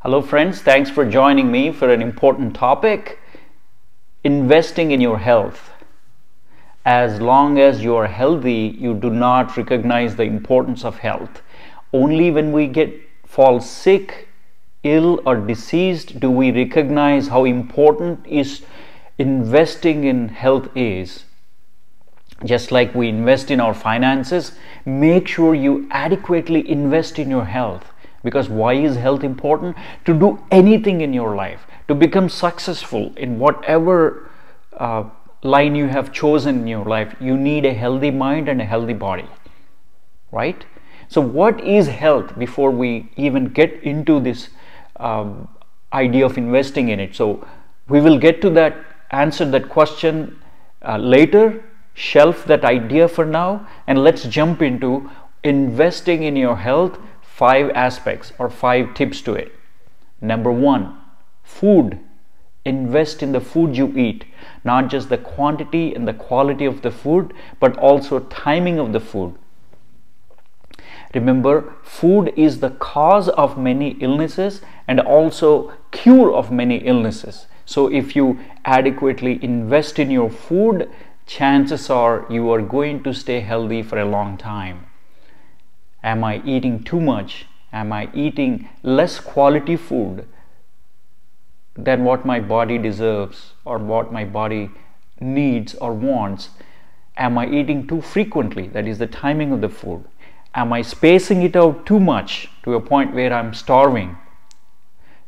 Hello friends, thanks for joining me for an important topic, investing in your health. As long as you are healthy, you do not recognize the importance of health. Only when we fall sick, ill or deceased do we recognize how important is investing in health is. Just like we invest in our finances, make sure you adequately invest in your health. Because why is health important? To do anything in your life, to become successful in whatever line you have chosen in your life, you need a healthy mind and a healthy body, right? So what is health before we even get into this idea of investing in it? So we will get to that, answer that question later. Shelf that idea for now, and let's jump into investing in your health. 5 aspects or 5 tips to it. Number 1, food. Invest in the food you eat, not just the quantity and the quality of the food, but also timing of the food. Remember, food is the cause of many illnesses and also cure of many illnesses. So if you adequately invest in your food, chances are you are going to stay healthy for a long time. Am I eating too much? Am I eating less quality food than what my body deserves or what my body needs or wants? Am I eating too frequently? That is the timing of the food. Am I spacing it out too much to a point where I'm starving,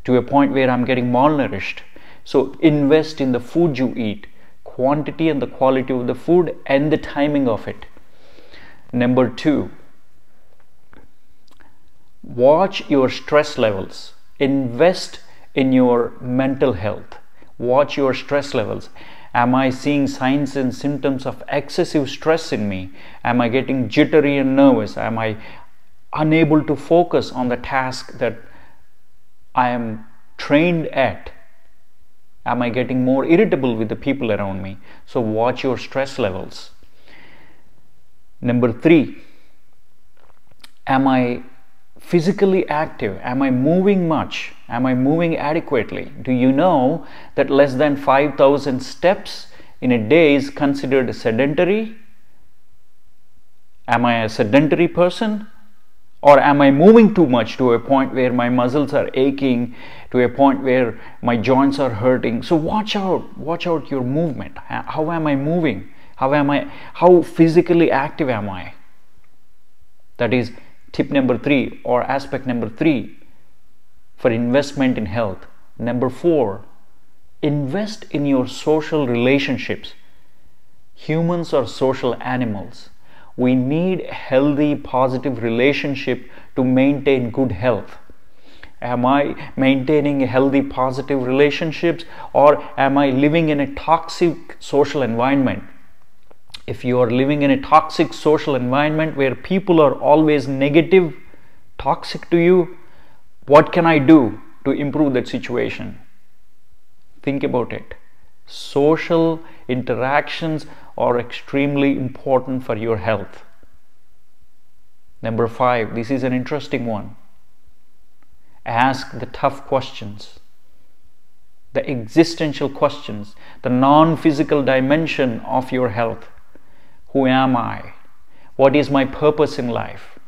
to a point where I'm getting malnourished? So invest in the food you eat, quantity and the quality of the food and the timing of it. Number 2, watch your stress levels. Invest in your mental health. Watch your stress levels. Am I seeing signs and symptoms of excessive stress in me? Am I getting jittery and nervous? Am I unable to focus on the task that I am trained at? Am I getting more irritable with the people around me? So watch your stress levels. Number 3, am I physically active? Am I moving much? Am I moving adequately? Do you know that less than 5,000 steps in a day is considered sedentary? Am I a sedentary person? Or am I moving too much to a point where my muscles are aching, to a point where my joints are hurting? So watch out your movement. How am I moving? How physically active am I? That is tip number 3 or aspect number 3 for investment in health. Number 4, invest in your social relationships. Humans are social animals. We need a healthy, positive relationship to maintain good health. Am I maintaining a healthy, positive relationships, or am I living in a toxic social environment? If you are living in a toxic social environment where people are always negative, toxic to you, what can I do to improve that situation? Think about it. Social interactions are extremely important for your health. Number 5, this is an interesting one. Ask the tough questions, the existential questions, the non-physical dimension of your health. Who am I? What is my purpose in life?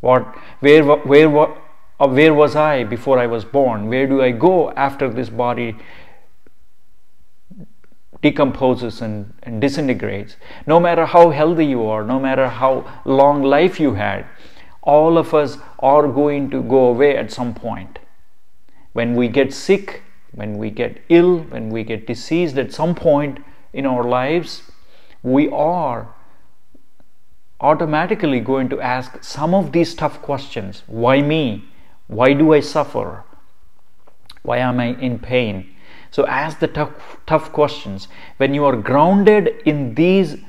Where was I before I was born? Where do I go after this body decomposes and disintegrates? No matter how healthy you are, no matter how long life you had, all of us are going to go away at some point. When we get sick, when we get ill, when we get diseased at some point in our lives, we are automatically going to ask some of these tough questions. Why me? Why do I suffer? Why am I in pain? So ask the tough questions. When you are grounded in these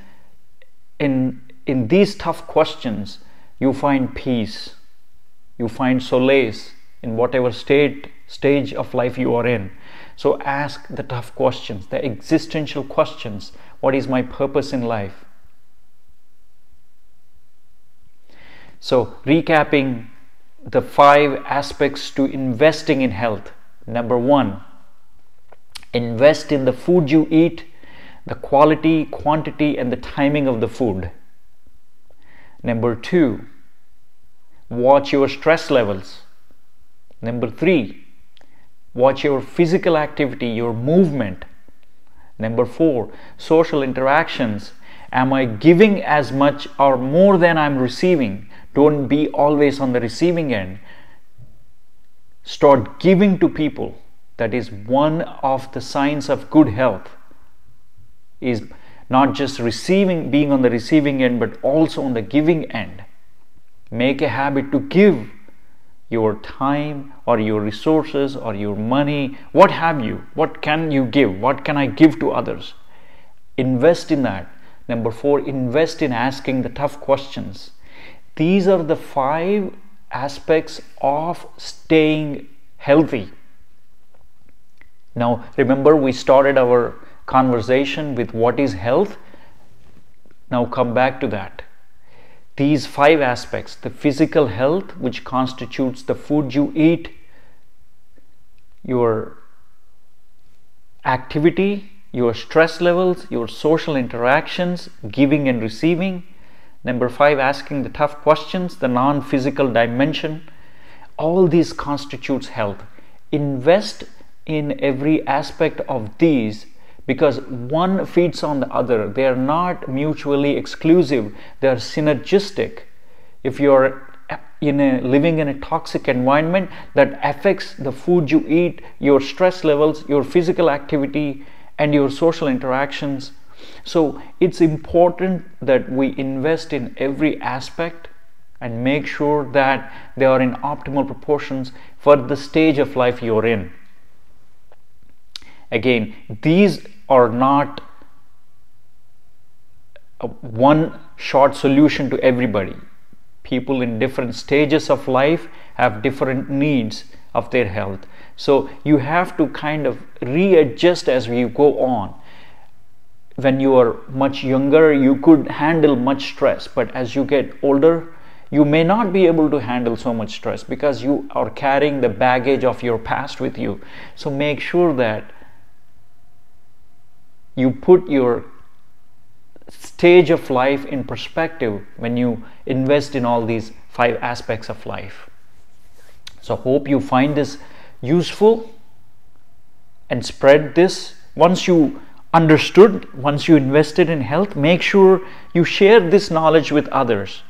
tough questions, you find peace. You find solace in whatever stage of life you are in. So ask the tough questions, the existential questions. What is my purpose in life? So recapping the 5 aspects to investing in health. Number 1, invest in the food you eat, the quality, quantity, and the timing of the food. Number 2, watch your stress levels. Number 3, watch your physical activity, your movement. Number 4, social interactions. Am I giving as much or more than I'm receiving? Don't be always on the receiving end. Start giving to people. That is one of the signs of good health, is not just receiving, being on the receiving end, but also on the giving end. Make a habit to give your time or your resources or your money. What have you? What can you give? What can I give to others? Invest in that. Number 4, invest in asking the tough questions. These are the 5 aspects of staying healthy. Now, remember, we started our conversation with what is health. Now come back to that. These 5 aspects: the physical health, which constitutes the food you eat, your activity, your stress levels, your social interactions, giving and receiving. Number 5, asking the tough questions, the non-physical dimension. All these constitutes health. Invest in every aspect of these, because one feeds on the other. They are not mutually exclusive, they are synergistic. If you are living in a toxic environment, that affects the food you eat, your stress levels, your physical activity, and your social interactions. So it's important that we invest in every aspect and make sure that they are in optimal proportions for the stage of life you're in. Again, these are not one short solution to everybody. People in different stages of life have different needs of their health. So you have to kind of readjust as you go on. When you are much younger, you could handle much stress, but as you get older, you may not be able to handle so much stress because you are carrying the baggage of your past with you. So make sure that you put your stage of life in perspective when you invest in all these 5 aspects of life. So hope you find this useful and spread this. Once you understood, once you invested in health, make sure you share this knowledge with others.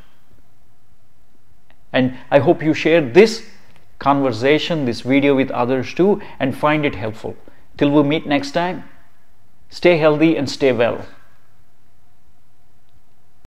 And I hope you share this conversation, this video with others too, and find it helpful. Till we meet next time, stay healthy and stay well.